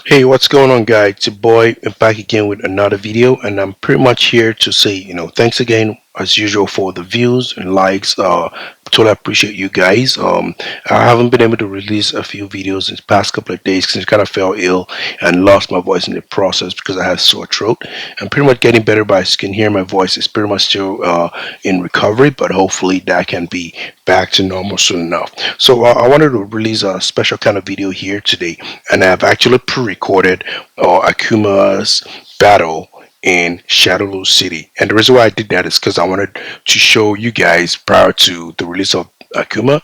Hey, what's going on, guys? It's your boy. I'm back again with another video, and I'm pretty much here to say, thanks again as usual for the views and likes. Totally appreciate you guys. I haven't been able to release a few videos in the past couple of days because I kind of fell ill and lost my voice in the process because I had sore throat. I'm pretty much getting better, but as you can hear my voice is pretty much still in recovery, but hopefully that can be back to normal soon enough. So I wanted to release a special kind of video here today, and I've actually pre-recorded Akuma's battle in Shadowloo City. And the reason why I did that is because I wanted to show you guys prior to the release of Akuma,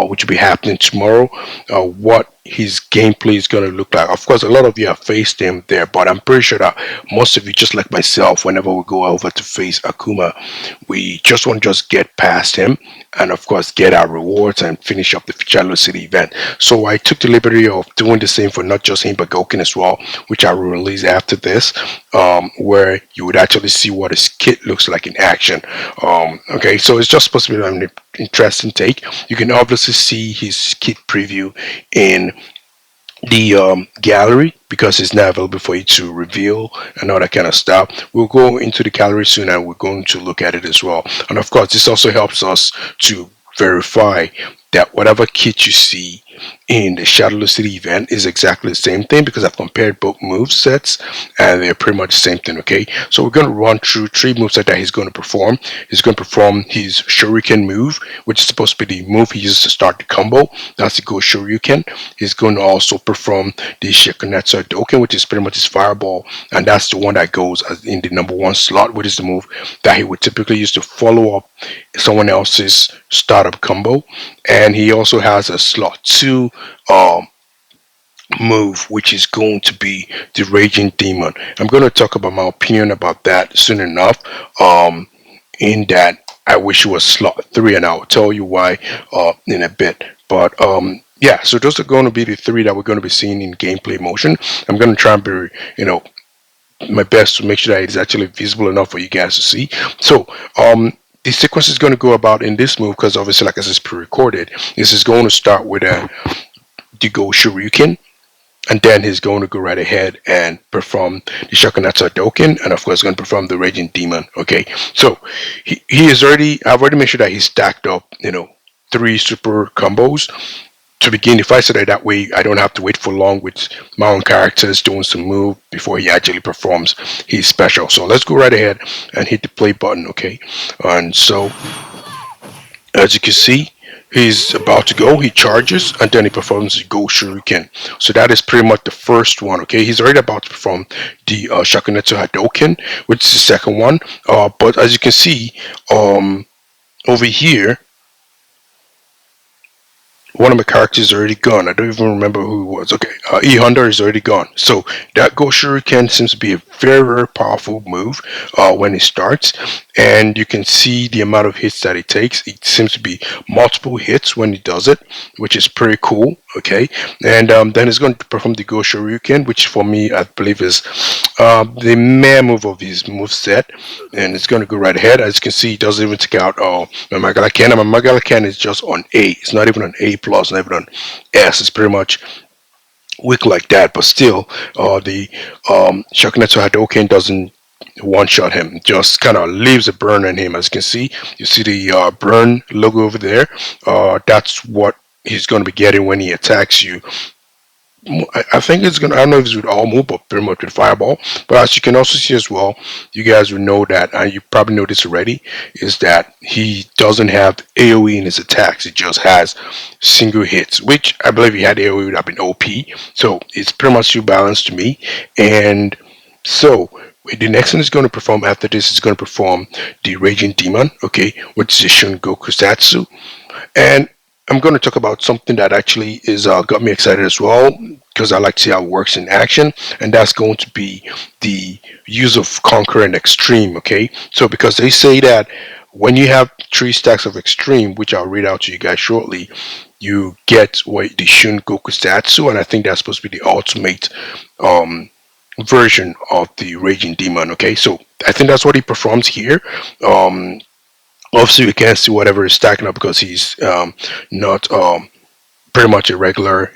which will be happening tomorrow, what his gameplay is going to look like. Of course, a lot of you have faced him there, but I'm pretty sure that most of you, just like myself, whenever we go over to face Akuma, we just want to just get past him and, of course, get our rewards and finish up the Shadowloo City event. So I took the liberty of doing the same for not just him, but Goken as well, which I will release after this, where you would actually see what his kit looks like in action. Okay, so it's just supposed to be an interesting take. You can obviously see his kit preview in the gallery because it's now available for you to reveal and all that kind of stuff. We'll go into the gallery soon and we're going to look at it as well. And of course, this also helps us to verify that whatever kit you see in the Shadowless City event is exactly the same thing because I've compared both move sets and they're pretty much the same thing. Okay, so we're going to run through three moves that he's going to perform. He's going to perform his Shuriken move, which is supposed to be the move he uses to start the combo. That's the Go Shuriken. He's going to also perform the Shikonetsu Hadouken, which is pretty much his fireball, and that's the one that goes in the number one slot, which is the move that he would typically use to follow up someone else's startup combo. And he also has a slot 2 um, move, which is going to be the Raging Demon. I'm going to talk about my opinion about that soon enough. In that, I wish it was slot 3, and I'll tell you why in a bit. But yeah, so those are going to be the three that we're going to be seeing in gameplay motion. I'm going to try and be, my best to make sure that it's actually visible enough for you guys to see. So, the sequence is going to go about in this move because obviously, like I said, it's pre-recorded. This is going to start with the Go Shuriken, and then he's going to go right ahead and perform the Shakunatsu Hadouken, and of course going to perform the Raging Demon. Okay, so he is already. I've already made sure that he's stacked up, three super combos to begin. If I said it that way, I don't have to wait for long with my own characters doing some move before he actually performs his special. So let's go right ahead and hit the play button. Okay, and so as you can see, he's about to go. He charges and then he performs the Go Shuriken. So that is pretty much the first one. Okay, he's already about to perform the Shakunetsu Hadouken, which is the second one. But as you can see, over here, one of my characters is already gone. I don't even remember who it was. Okay, E Honda is already gone. So that Go Shuriken seems to be a very, very powerful move when it starts, and you can see the amount of hits that it takes. It seems to be multiple hits when it does it, which is pretty cool. Okay, and then it's going to perform the Go Shuriken, which for me I believe is the main move of his move set, and it's going to go right ahead. As you can see, it doesn't even take out my Magala Ken. My Magala Ken is just on A. It's not even on A plus, not even on S. It's pretty much weak like that, but still, the Shakunetsu Hadouken doesn't one shot him, just kind of leaves a burn on him. As you can see, you see the burn logo over there. That's what he's going to be getting when he attacks you. I think it's gonna. I don't know if it's with all move, but pretty much with fireball. But as you can also see as well, you guys will know that, and you probably know this already, is that he doesn't have AOE in his attacks. He just has single hits, which I believe he had AOE would have been OP. So it's pretty much too balanced to me. And so the next one is going to perform after this is going to perform the Raging Demon, okay, which is the Shun Gokusatsu. And I'm going to talk about something that actually is got me excited as well because I like to see how it works in action, and that's going to be the use of Conquer and Extreme. Okay, so because they say that when you have three stacks of Extreme, which I'll read out to you guys shortly, you get what the Shun Gokusatsu, and I think that's supposed to be the ultimate version of the Raging Demon. Okay, so I think that's what he performs here. Obviously, we can't see whatever is stacking up because he's not pretty much a regular,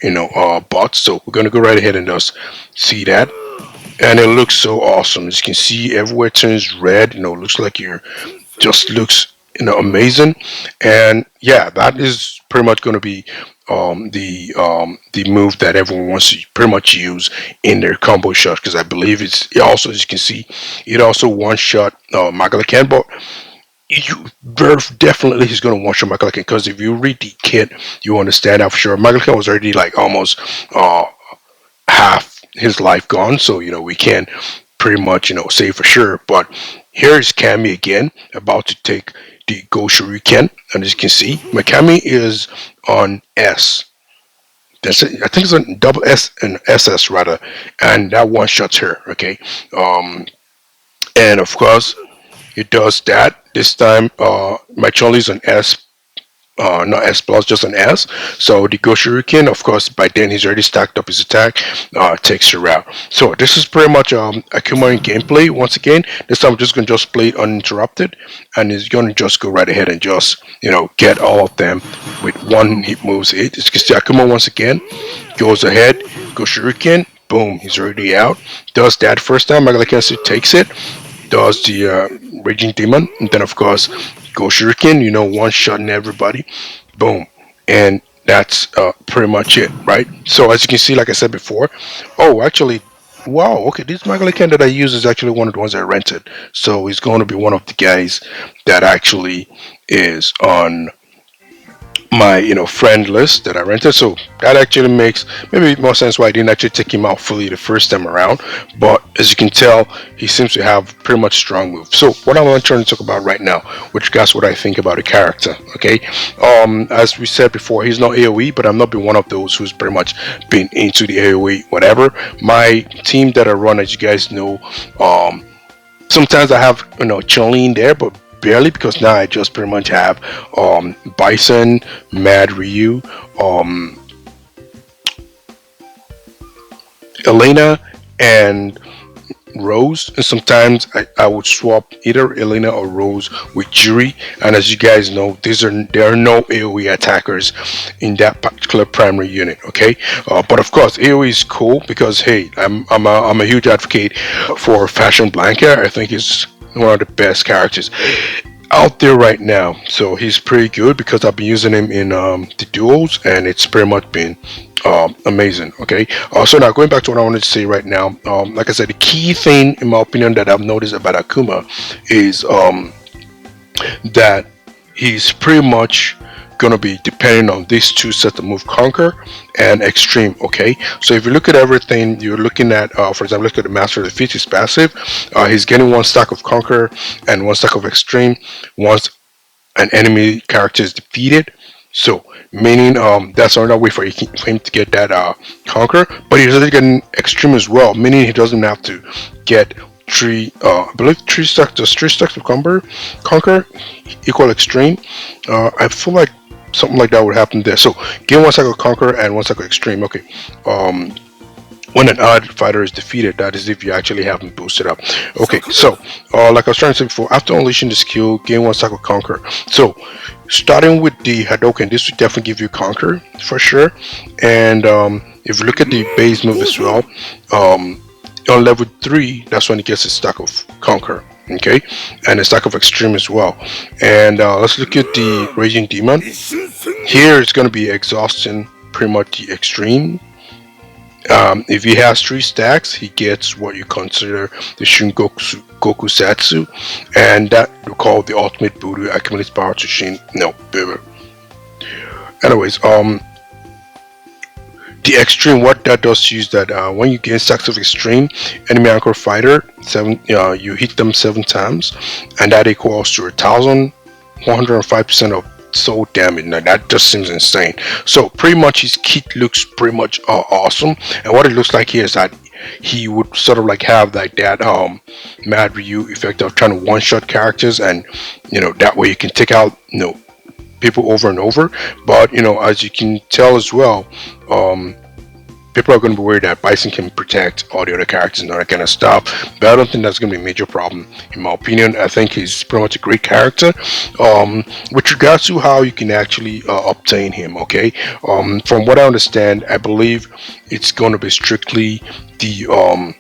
bot. So we're gonna go right ahead and just see that, and it looks so awesome. As you can see, everywhere turns red. Looks like you're just looks amazing. And yeah, that is pretty much going to be the move that everyone wants to pretty much use in their combo shot, because I believe it also, as you can see, it also one shot Magalakan. But you very definitely he's going to one shot Magalakan, because if you read the kit, you understand that for sure. Magalakan was already like almost half his life gone, so we can't pretty much say for sure. But here's Kami again, about to take the Go Shuriken, and as you can see, Makami is on S. That's it. I think it's on double S and SS rather, and that one shots her. Okay, and of course it does that. This time, my Chun-Li's on S, not S plus, just an S. So the Go Shuriken, of course, by then he's already stacked up his attack, takes her out. So this is pretty much Akuma in gameplay. Once again, this time I'm just gonna just play it uninterrupted, and he's gonna just go right ahead and just get all of them with one hit moves. As you can see, Akuma once again goes ahead, Go Shuriken, boom, he's already out. Does that first time, Magalakensu takes it, does the Raging Demon, and then of course Go Shuriken, one shotting everybody, boom, and that's pretty much it, right? So as you can see, like I said before, oh, actually, wow, okay, this Magalaken that I use is actually one of the ones I rented, so he's going to be one of the guys that actually is on my friend list that I rented. So that actually makes maybe more sense why I didn't actually take him out fully the first time around. But as you can tell, he seems to have pretty much strong moves. So what I'm trying to talk about right now, which guys what I think about the character. Okay, as we said before, he's not AoE, but I'm not been one of those who's pretty much been into the AoE whatever. My team that I run, as you guys know, sometimes I have Chun-Li in there, but barely, because now I just pretty much have Bison, Mad Ryu, Elena, and Rose. And sometimes I would swap either Elena or Rose with Juri. And as you guys know, there are no AoE attackers in that particular primary unit. Okay, but of course AoE is cool, because hey, I'm a huge advocate for Fashion Blanca. I think it's one of the best characters out there right now. So he's pretty good, because I've been using him in the duels, and it's pretty much been amazing. Okay, so now going back to what I wanted to say right now, like I said, the key thing in my opinion that I've noticed about Akuma is that he's pretty much gonna be depending on these two sets of move, Conquer and Extreme. Okay, so if you look at everything, you're looking at for example, look at the Master of the Feats, his passive, he's getting one stack of Conquer and one stack of Extreme once an enemy character is defeated. So meaning that's another way for him to get that Conquer, but he's already getting Extreme as well, meaning he doesn't have to get I believe three stacks of Conquer equal Extreme. I feel like something like that would happen there. So gain one stack of Conquer and one stack of Extreme. Okay, when an odd fighter is defeated, that is if you actually have him boosted up. Okay, so like I was trying to say before, after unleashing the skill, gain one stack of Conquer. So starting with the Hadoken, this would definitely give you Conquer for sure. And if you look at the base move as well, on level 3, that's when he gets a stack of Conquer. Okay, and a stack of Extreme as well. And let's look at the Raging Demon. Here it's going to be exhausting pretty much the Extreme. If he has 3 stacks, he gets what you consider the Goku Satsu, and that we call the ultimate Budo, accumulates power to Shin. No, baby. Anyways, the Extreme, what that does is that when you gain stacks of Extreme, enemy anchor fighter, you hit them 7 times, and that equals to 1,105% of soul damage. Now that just seems insane. So pretty much his kit looks pretty much awesome, and what it looks like here is that he would sort of like have like that Mad Ryu effect of trying to one-shot characters, and that way you can take out people over and over. But as you can tell as well, people are going to be worried that Bison can protect all the other characters and all that kind of stuff. But I don't think that's going to be a major problem, in my opinion. I think he's pretty much a great character. With regards to how you can actually obtain him, okay, from what I understand, I believe it's going to be strictly the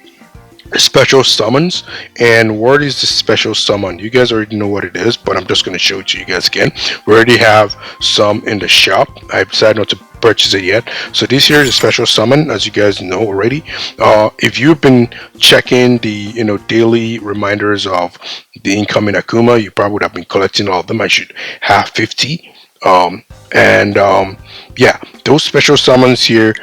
special summons. And what is the special summon? You guys already know what it is, but I'm just going to show it to you guys again. We already have some in the shop. I decided not to purchase it yet. So this here is a special summon, as you guys know already. If you've been checking the daily reminders of the incoming Akuma, you probably would have been collecting all of them. I should have 50. Yeah, those special summons here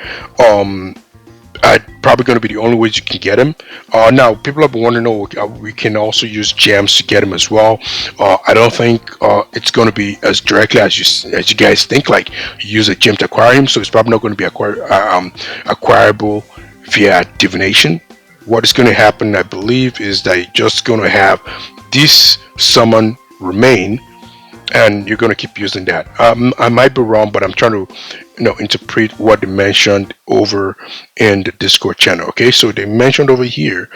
are probably going to be the only ways you can get him. Now, people have been wondering, we can also use gems to get him as well. I don't think it's going to be as directly as you guys think. Like, you use a gem to acquire him, so it's probably not going to be acquirable via divination. What is going to happen, I believe, is that you're just going to have this summon remain, and you're going to keep using that. I might be wrong, but I'm trying to interpret what they mentioned over in the Discord channel. Okay, so they mentioned over here,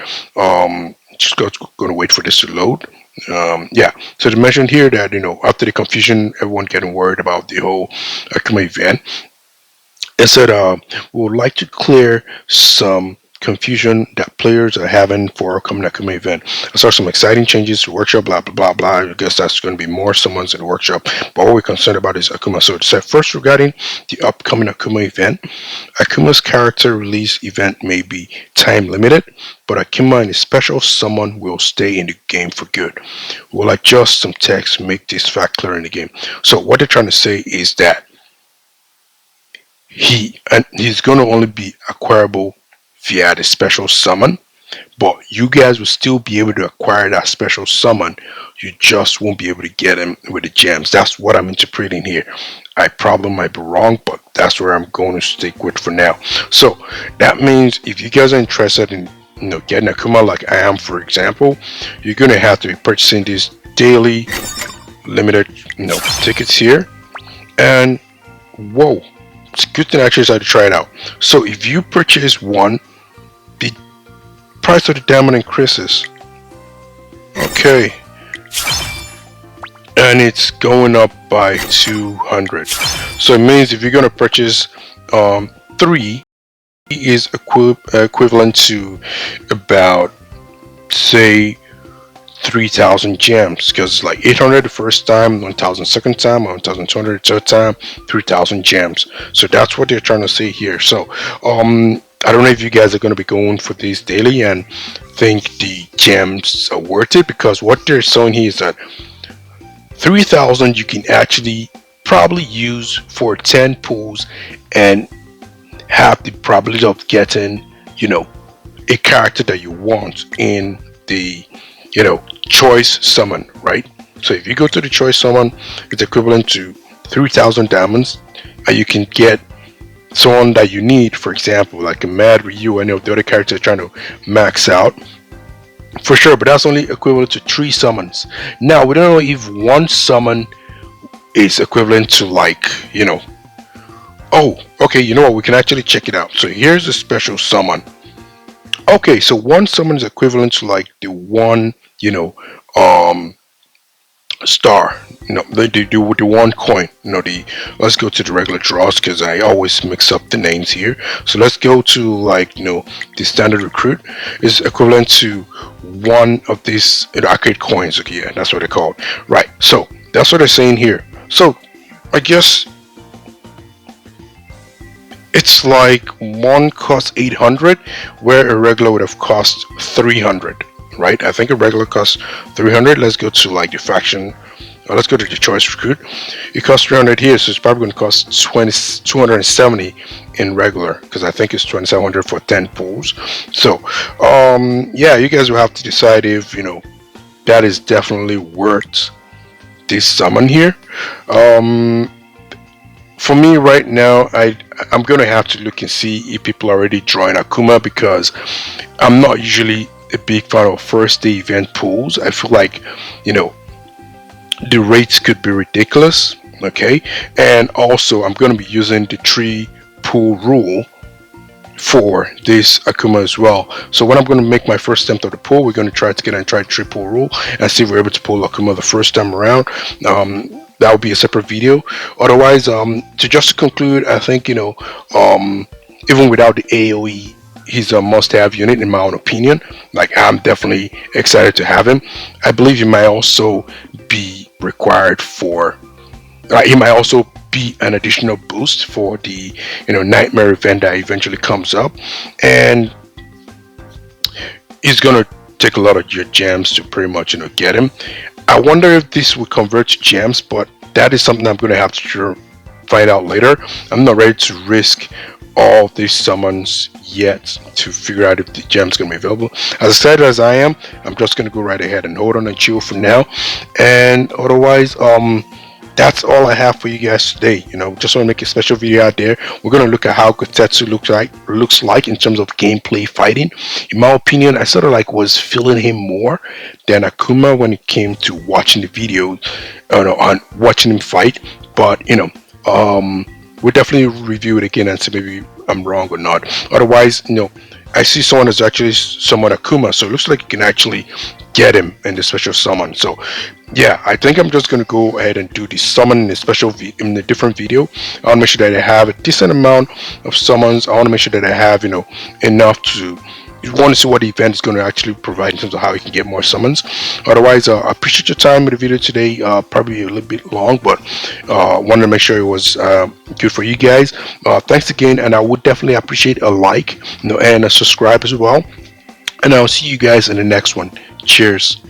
just going to wait for this to load. Yeah, so they mentioned here that after the confusion, everyone getting worried about the whole Akuma event, it said we would like to clear some confusion that players are having for upcoming Akuma event. I saw some exciting changes to workshop, blah blah blah blah. I guess that's going to be more summons in the workshop, but what we're concerned about is Akuma. So it said, first, regarding the upcoming Akuma event, Akuma's character release event may be time limited, but Akuma and a special summon will stay in the game for good. We'll adjust some text to make this fact clear in the game. So what they're trying to say is that he's going to only be acquirable via the special summon, but you guys will still be able to acquire that special summon. You just won't be able to get him with the gems. That's what I'm interpreting here. I probably might be wrong, but that's where I'm going to stick with for now. So that means if you guys are interested in getting Akuma like I am, for example, you're going to have to be purchasing these daily limited tickets here. And whoa, it's a good thing I actually decided to try it out. So if you purchase one, the price of the diamond increases. Okay, and it's going up by 200. So it means if you're going to purchase 3, is equivalent to about, say, 3,000 gems, because it's like 800 the first time, 1,000 second time, 1,200 third time, 3,000 gems. So that's what they're trying to say here. So I don't know if you guys are going to be going for these daily and think the gems are worth it, because what they're showing here is that 3,000 you can actually probably use for 10 pulls and have the probability of getting a character that you want in the choice summon, right? So if you go to the choice summon, it's equivalent to 3,000 diamonds, and you can get someone that you need, for example, like a Mad Ryu or any of the other characters trying to max out, for sure. But that's only equivalent to 3 summons. Now we don't know if one summon is equivalent to, like, oh, okay, you know what, we can actually check it out. So here's a special summon. Okay, so one summon is equivalent to like the one star, the one coin. Let's go to the regular draws, because I always mix up the names here. So let's go to, like, the standard recruit is equivalent to one of these arcade coins. Okay, yeah, that's what they're called, right? So that's what they're saying here. So I guess it's like one costs 800, where a regular would have cost 300, right? I think a regular costs 300. Let's go to, like, the faction. Let's go to the choice recruit. It costs 300 here, so it's probably going to cost 270 in regular, because I think it's 2,700 for 10 pulls. So yeah, you guys will have to decide if that is definitely worth this summon here. For me right now, I'm gonna have to look and see if people are already drawing Akuma, because I'm not usually a big fan of first day event pools. I feel like the rates could be ridiculous. Okay, and also I'm gonna be using the 3 pool rule for this Akuma as well. So when I'm going to make my first attempt of the pull, we're going to try to get and try triple rule and see if we're able to pull Akuma the first time around. That would be a separate video. Otherwise, to just conclude, I think, even without the AoE, he's a must-have unit in my own opinion. Like, I'm definitely excited to have him. I believe he might also be required for he might also be an additional boost for the nightmare event that eventually comes up, and he's gonna take a lot of your gems to pretty much get him. I wonder if this will convert to gems, but that is something I'm gonna have to find out later. I'm not ready to risk all these summons yet to figure out if the gem's gonna be available. As excited as I am, I'm just gonna go right ahead and hold on and chill for now. And otherwise, that's all I have for you guys today. Just want to make a special video out there. We're going to look at how Gotetsu looks like in terms of gameplay fighting. In my opinion, I sort of was feeling him more than Akuma when it came to watching the video, on watching him fight. But we'll definitely review it again and see maybe I'm wrong or not. Otherwise, I see someone that's actually somewhat Akuma, so it looks like you can actually get him in the special summon. So yeah, I think I'm just going to go ahead and do the summon in a in a different video. I want to make sure that I have a decent amount of summons. I want to make sure that I have enough to, you want to see what the event is going to actually provide in terms of how you can get more summons. Otherwise, I appreciate your time with the video today. Probably a little bit long, but wanted to make sure it was good for you guys. Thanks again, and I would definitely appreciate a like, and a subscribe as well. And I'll see you guys in the next one. Cheers.